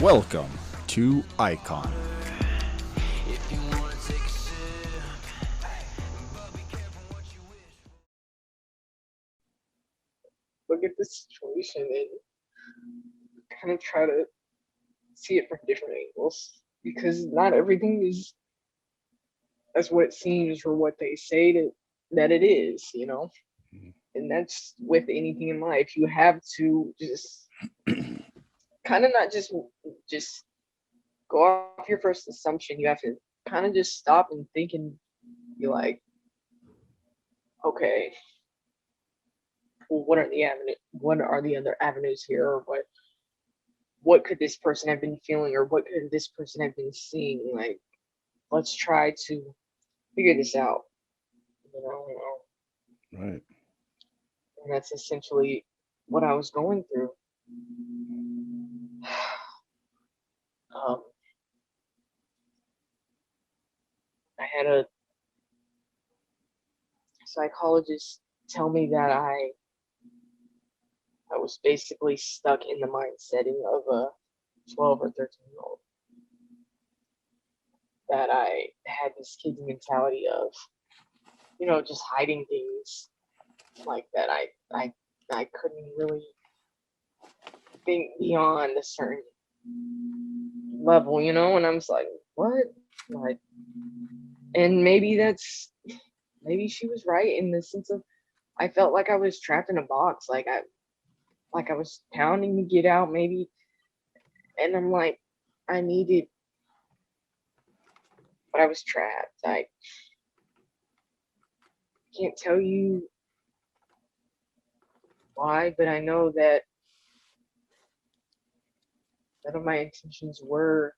Welcome to iCON. Look at the situation and kind of try to see it from different angles because not everything is as what it seems or what they say that it is, and that's with anything in life. You have to just kind of not just go off your first assumption. You have to kind of just stop and think and be like, okay, well, what are the other avenues here, or what could this person have been feeling, or what could this person have been seeing? Like, let's try to figure this out, you know. Right. And that's essentially what I was going through. Um, I had a psychologist tell me that I was basically stuck in the mind setting of a 12 or 13-year-old. That I had this kid's mentality of, just hiding things like that. I couldn't really think beyond a certain level, and I was like, what? Like, and maybe she was right in the sense of I felt like I was trapped in a box, like I was pounding to get out, maybe, and I'm like, I needed, but I was trapped. I can't tell you why, but I know that none of my intentions were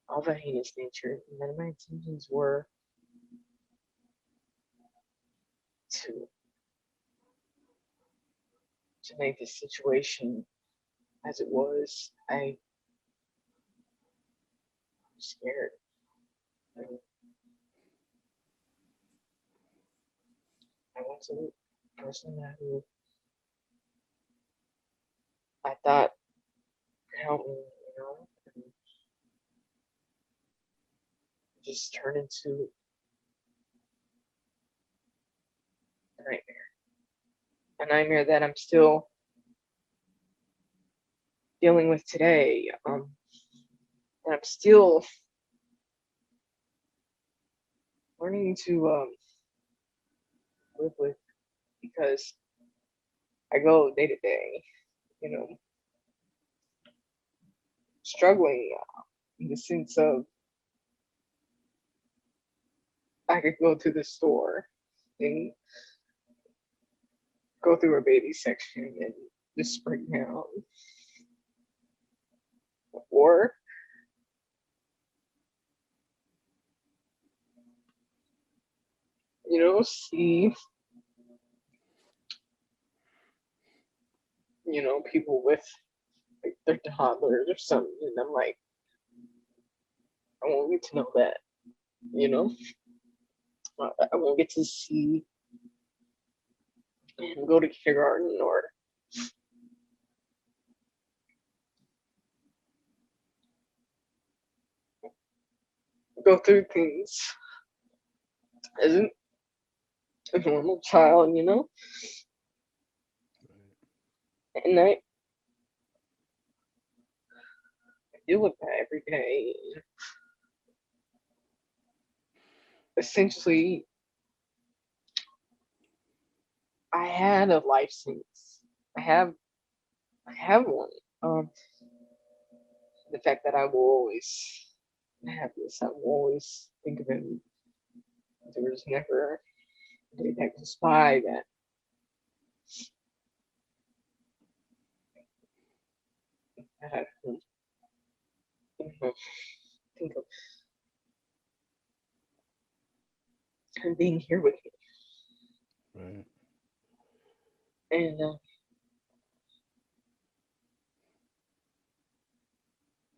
of a heinous nature. None of my intentions were to make this situation as it was. I was scared. I, I went to the person who I thought could help me, and just turned into a nightmare. A nightmare that I'm still dealing with today. And I'm still learning to live with, because I go day to day, you know, struggling in the sense of I could go to the store and go through a baby section and just break down, or see people with like their toddlers or something, and I'm like, I won't get to know that, you know. I won't get to see and go to kindergarten or go through things as a normal child, and I deal with that every day. Essentially, I had a life sentence. I have one. Um, the fact that I will always have this, I will always think of him. There was never a day that goes by that I had think of him being here with me. Right. And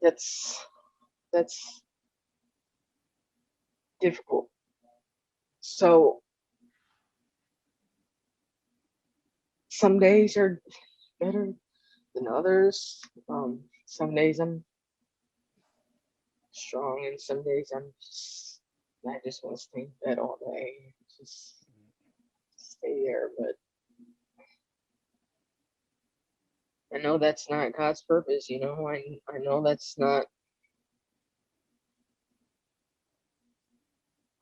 that's that's difficult. So some days are better than others. Some days I'm strong, and some days I just want to stay in bed all day, just stay there. But I know that's not God's purpose, you know. I know that's not.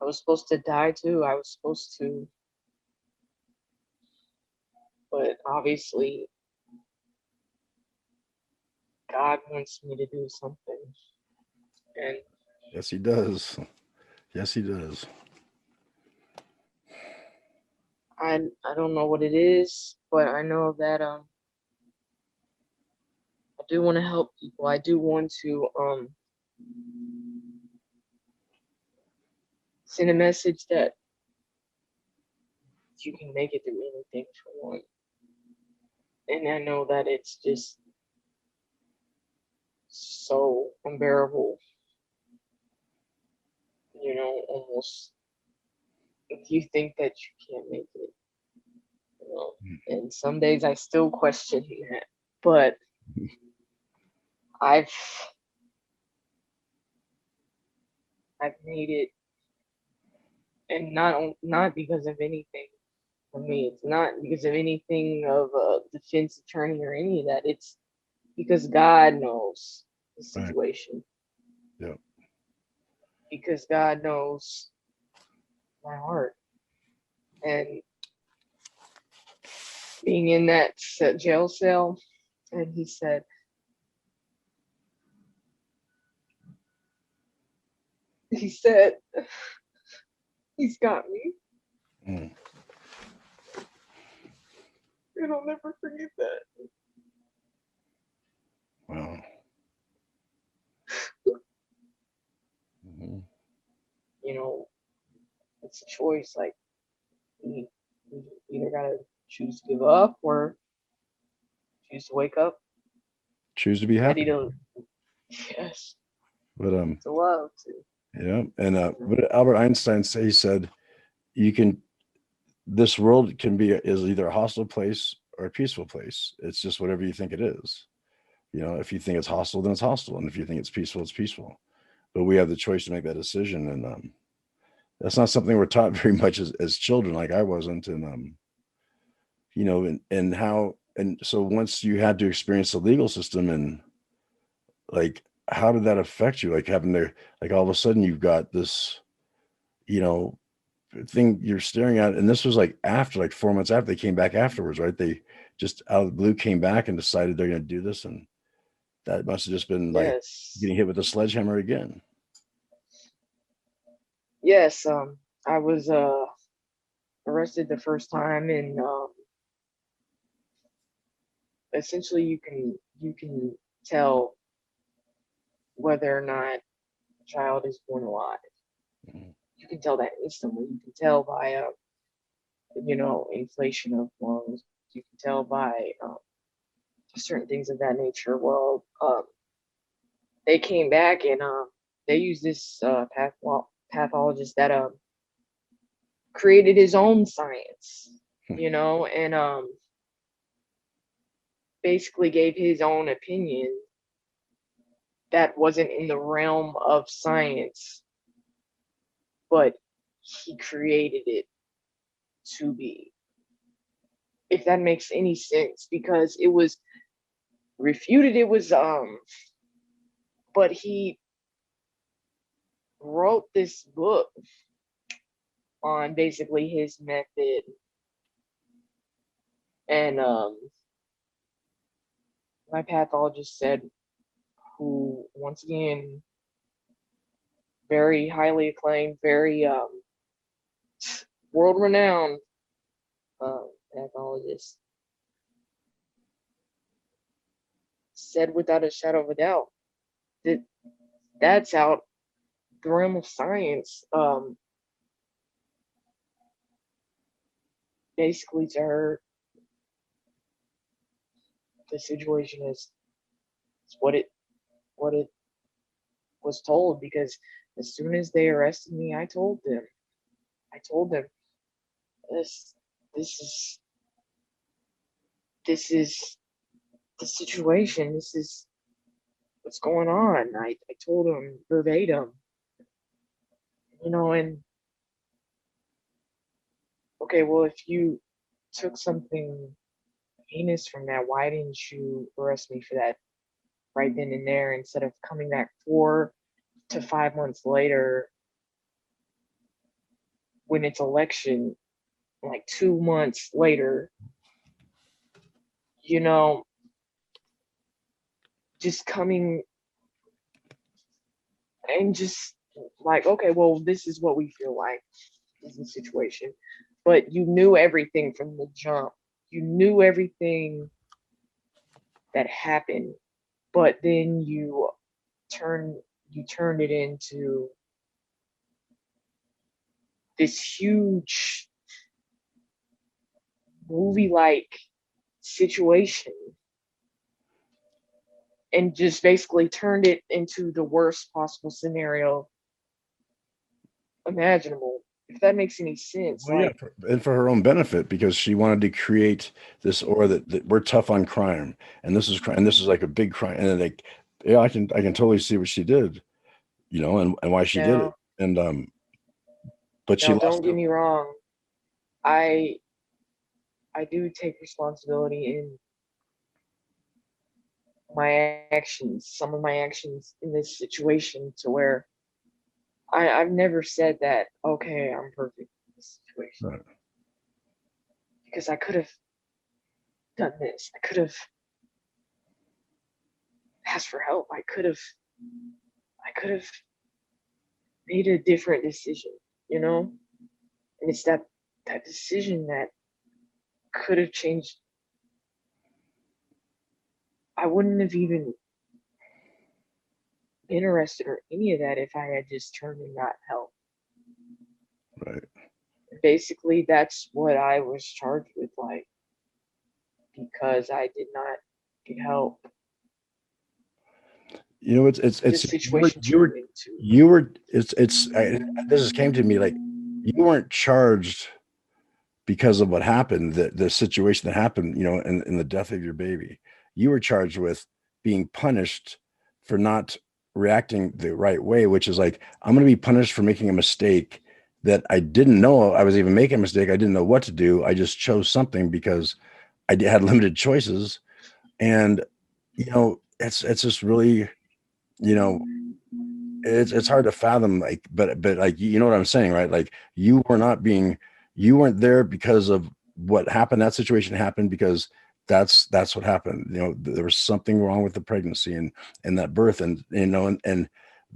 I was supposed to die too. I was supposed to, but obviously God wants me to do something, and Yes, he does. Yes, he does. I don't know what it is, but I know that I do want to help people. I do want to send a message that you can make it through anything for one. And I know that it's just so unbearable, you know, almost if you think that you can't make it, you know. And some days I still question that, but I've made it, and not because of anything for me. It's not because of anything of a defense attorney or any of that. It's because God knows the Right. situation. Yeah. Because God knows my heart. And being in that jail cell, and he said, he's got me. Mm. And I'll never forget that. Wow. Mm-hmm. You know, it's a choice. Like, you either gotta choose to give up or choose to wake up Choose to be ready happy. to, yes, But to love. yeah. And but Albert Einstein he said, you can. This world is either a hostile place or a peaceful place. It's just whatever you think it is. You know, if you think it's hostile, then it's hostile, and if you think it's peaceful. But we have the choice to make that decision, and that's not something we're taught very much as children. Like I wasn't, and you know, and so once you had to experience the legal system, and like, how did that affect you? Like having to, like, all of a sudden you've got this, you know, thing you're staring at, and this was like after, like 4 months after they came back afterwards, right? They just out of the blue came back and decided they're going to do this, and that must have just been like Yes. getting hit with a sledgehammer again. Yes. I was arrested the first time, and essentially you can tell whether or not a child is born alive. Mhm. You can tell that instantly. You can tell by you know, inflation of lungs. You can tell by certain things of that nature. Well, they came back, and they used this pathologist that created his own science, you know, and basically gave his own opinion that wasn't in the realm of science, but he created it to be. If that makes any sense, because it was refuted, it was but he wrote this book on basically his method, and my pathologist said, who once again very highly acclaimed, very world renowned pathologist, said without a shadow of a doubt that that's out the realm of science. Basically, to her, the situation is what it was told, because as soon as they arrested me, I told them this this is the situation. This is what's going on. I told him verbatim, and okay, well, if you took something heinous from that, why didn't you arrest me for that right then and there instead of coming back 4 to 5 months later when it's election, like 2 months later, just coming and just like, okay, well, this is what we feel like is the situation. But you knew everything from the jump. You knew everything that happened, but then you turned it into this huge movie-like situation and just basically turned it into the worst possible scenario imaginable. If that makes any sense. Well, yeah, and for her own benefit, because she wanted to create this aura that we're tough on crime, and this is crime, and this is like a big crime, and then like, yeah, I can totally see what she did, and why she did it, and but she now, lost don't get me wrong. I do take responsibility in my actions, some of my actions in this situation, to where I've never said that, okay, I'm perfect in this situation. Right. Because I could have done this. I could have asked for help. I could have made a different decision, And it's that decision that could have changed. I wouldn't have even been arrested or any of that if I had just turned and got help. Right. Basically, that's what I was charged with, like, because I did not get help. It's This situation turned into. this came to me like you weren't charged because of what happened, the situation that happened, in the death of your baby. You were charged with being punished for not reacting the right way, which is like, I'm going to be punished for making a mistake that I didn't know I was even making a mistake. I didn't know what to do. I just chose something because I had limited choices. And, it's just really, it's hard to fathom, like, but like, you know what I'm saying, right? Like you weren't there because of what happened. That situation happened because that's what happened. There was something wrong with the pregnancy and that birth, and and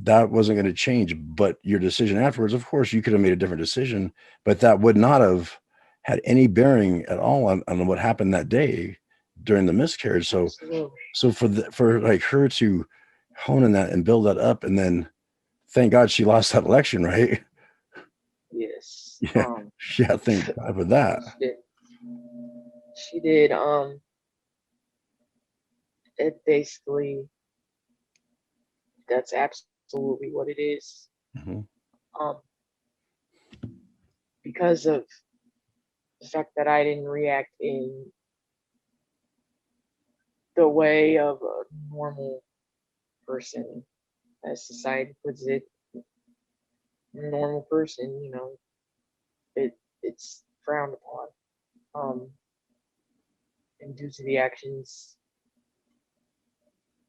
that wasn't going to change. But your decision afterwards, of course, you could have made a different decision, but that would not have had any bearing at all on what happened that day during the miscarriage. So Absolutely. so for like her to hone in that and build that up, and then thank God she lost that election, right? Yes. Yeah, yeah. Thank God for that. She did. It basically, that's absolutely what it is. Mm-hmm. Because of the fact that I didn't react in the way of a normal person, as society puts it, normal person, it's frowned upon. And due to the actions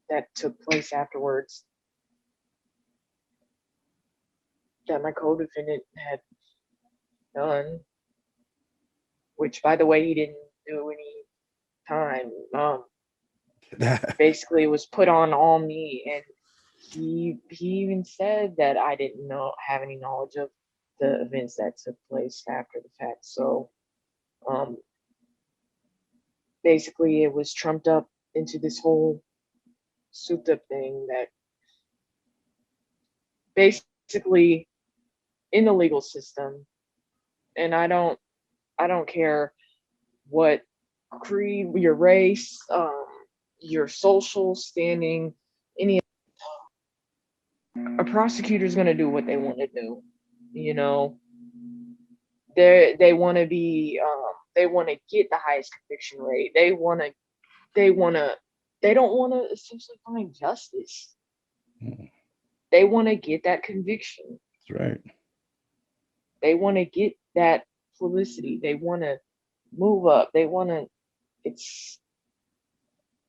that took place afterwards, that my co-defendant had done, which, by the way, he didn't do any time. Basically, it was put on all me, and he even said that I didn't have any knowledge of the events that took place after the fact. So, basically, it was trumped up into this whole souped up thing that basically, in the legal system, and I don't care what creed, your race, your social standing, any. A prosecutor's going to do what they want to do. They want to be, they want to get the highest conviction rate. They want to they don't want to essentially find justice. Mm, They want to get that conviction. that's right. They want to get that publicity. They want to move up. They want to, it's,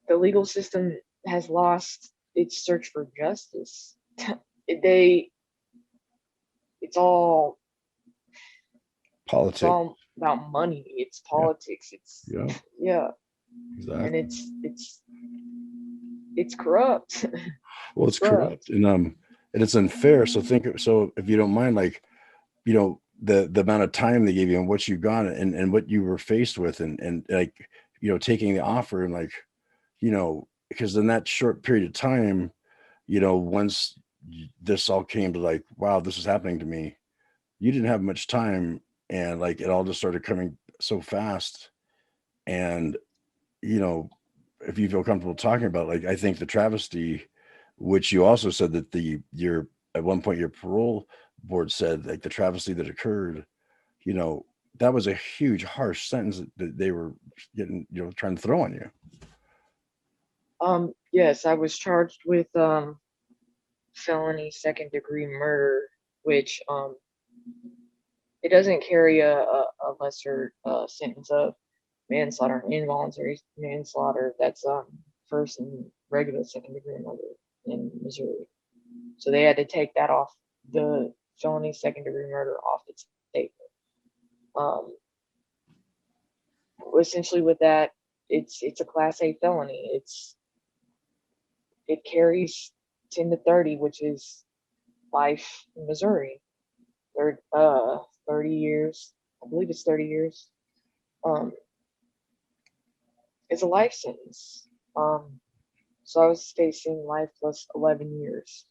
the legal system has lost its search for justice. they, it's all, it's Politics. all about money. It's Yeah. politics. It's, Yeah. yeah. And Exactly. it's corrupt. Well, It's it's corrupt, corrupt. and it's unfair. So so if you don't mind, like, the amount of time they gave you and what you got and what you were faced with, and like, taking the offer, and like, because in that short period of time, once this all came to, like, wow, this is happening to me, you didn't have much time, and like it all just started coming so fast. And you know if you feel comfortable talking about, like, I think the travesty, which you also said that your at one point your parole board said, like, the travesty that occurred, you know that was a huge harsh sentence that they were getting, trying to throw on you. Yes, I was charged with felony second degree murder, which it doesn't carry a lesser sentence of manslaughter and involuntary manslaughter. That's first and regular second degree murder in Missouri. So they had to take that off, the felony second degree murder off the table. Essentially with that, it's a class A felony. It carries 10 to 30, which is life in Missouri. 30 years. I believe it's 30 years. Um, it's a life sentence. So I was facing life plus 11 years.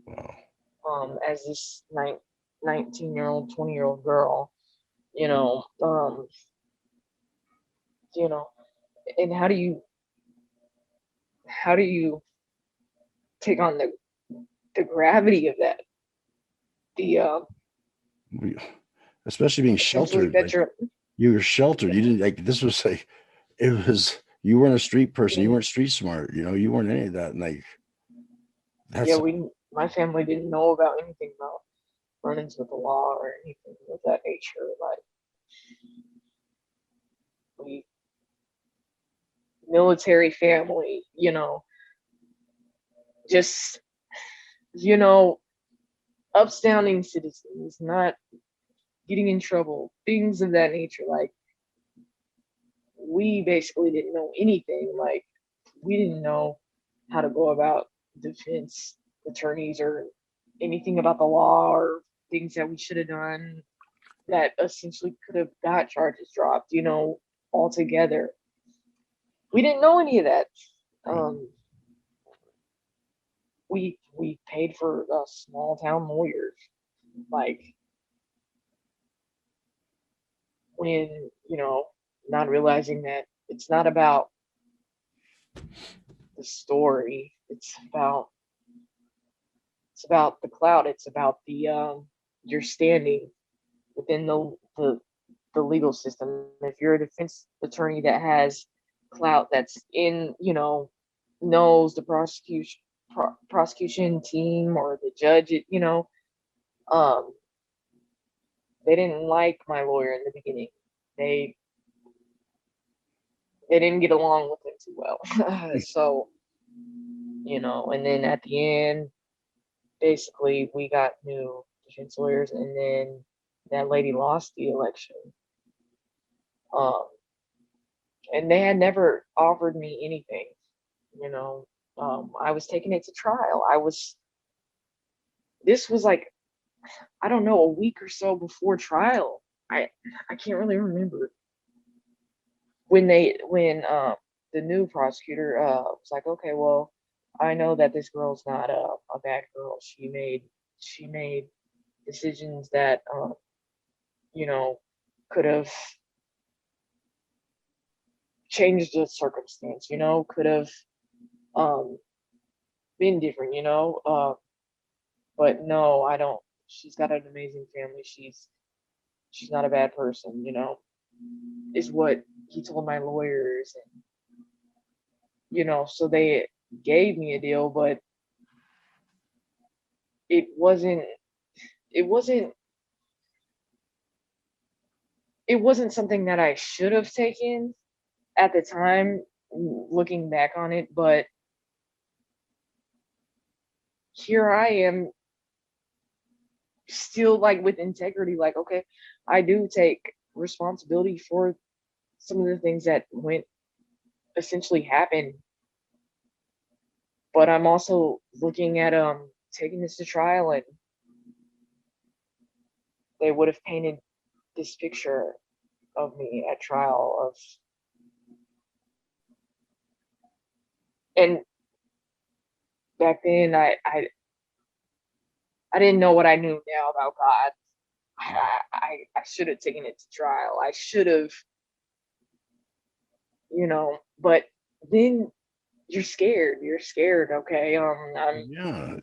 Wow. As this 19-year-old, 20-year-old girl, you know, um, you know, and how do you take on the gravity of that? The We- Especially being essentially sheltered, that like, you were sheltered, you didn't, like, this was like, it was, you weren't a street person, you you're weren't street smart, you weren't any of that, and like, yeah, that's my family didn't know about anything about run-ins with the law or anything of that nature. Like we military family, just you know, upstanding citizens, not getting in trouble, things of that nature. Like we basically didn't know anything. Like we didn't know how to go about defense attorneys or anything about the law or things that we should have done that essentially could have got charges dropped, altogether. We didn't know any of that. right. Um, we paid for small town lawyers, like when not realizing that it's not about the story. It's about the clout. It's about the your standing within the legal system. If you're a defense attorney that has clout, that's in, knows the prosecution team or the judge, um, they didn't like my lawyer in the beginning. They they didn't get along with him too well. So, and then at the end, basically we got new defense lawyers, and then that lady lost the election. Um, and they had never offered me anything, you know. I was taking it to trial. This was like, I don't know, a week or so before trial. I can't really remember when the new prosecutor was like, okay, well, I know that this girl's not a bad girl. She made decisions that you know could have changed the circumstance, could have um been different, but no, I don't. She's got an amazing family. She's not a bad person, is what he told my lawyers. And you know, so they gave me a deal, but it wasn't it wasn't it wasn't something that I should have taken at the time, looking back on it, but here I am still like with integrity, like, okay, I do take responsibility for some of the things that went essentially happened, but I'm also looking at taking this to trial, and they would have painted this picture of me at trial of, and back then I didn't know what I knew now about God. I should have taken it to trial. I should have, you know, but then you're scared. You're scared. Okay. I'm Yeah, you